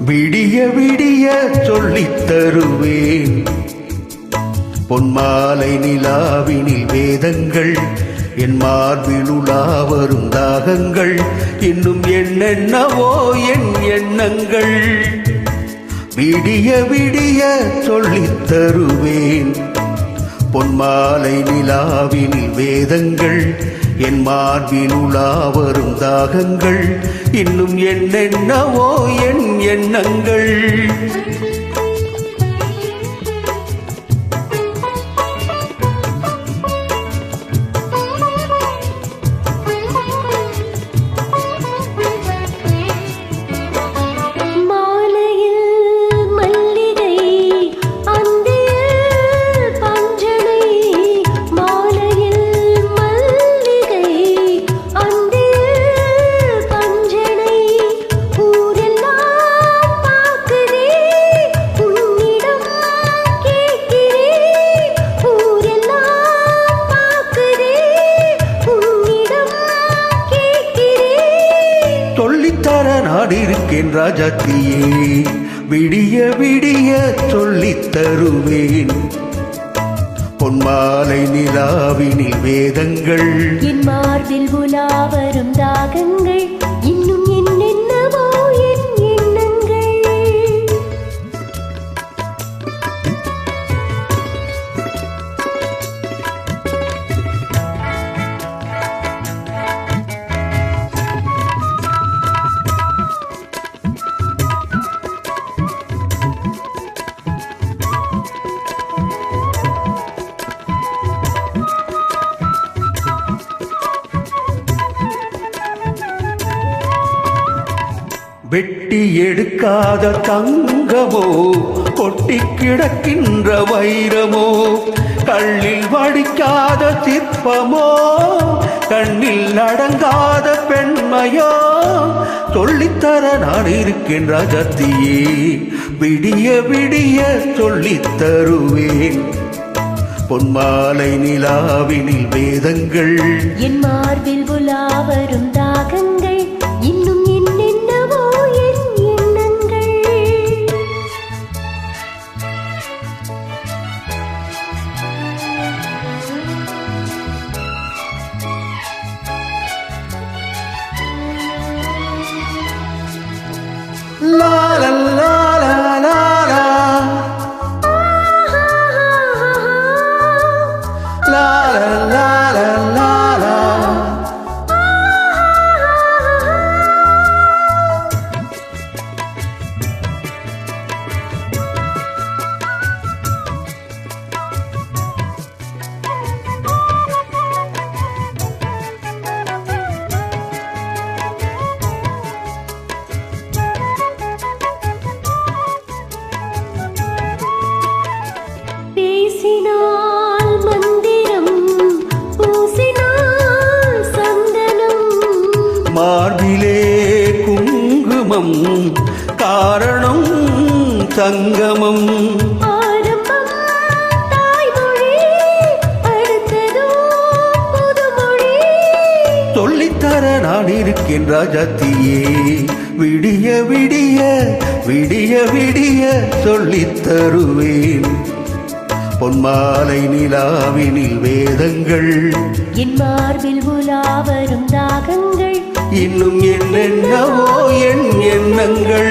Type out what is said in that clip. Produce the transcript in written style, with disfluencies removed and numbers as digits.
விடிய விடிய சொல்லித் தருவேன் பொன்மாலை நிலாவினில் வேதங்கள் என் மார்பில் உலா வரும் தாகங்கள் இன்னும் என்னென்னவோ என் எண்ணங்கள். விடிய விடிய சொல்லித் தருவேன் பொன்மாலை நிலாவினில் வேதங்கள் என் மார்பில் உலா வரும் தாகங்கள் இன்னும் என்னென்னவோ என் எண்ணங்கள். நாடிருக்கேன் ராஜாத்தியே விடிய விடிய சொல்லித் தருவேன் பொன்மாலை நிலாவினில் வேதங்கள் என் மார்பில் உலா வரும் தாகங்கள் இன்னும் என்னென்னவோ என் எண்ணங்கள். வெட்டி எடுக்காத தங்கமோ கொட்டி கிடக்கின்ற வைரமோ கள்ளில் வடிக்காத சிற்பமோ கண்ணில் அடங்காத பெண்மையோ சொல்லித்தர நான் இருக்கேன் ராஜாத்தியே விடிய விடிய சொல்லித் தருவேன் பொன்மாலை நிலாவினில் வேதங்கள் என் மார்பில் உலா வரும் தாகங்கள் இன்னும் என்னென்னவோ என் எண்ணங்கள். லா லா லா லா லா லா லா லா லா லா. பேசினால் மந்திரம் பூசினால் சந்தனம் மார்பிலே குங்குமம் காரணம் சங்கமம் ஆரம்பம் தாய்மொழி அடுத்ததோ புதுமொழி சொல்லித்தர நான் இருக்கேன் ராஜாத்தியே விடிய விடிய விடிய விடிய சொல்லித் தருவேன் பொன்மாலை நிலாவினில் வேதங்கள் என் மார்பில் உலா வரும் தாகங்கள் இன்னும் என்னென்னவோ என் எண்ணங்கள்.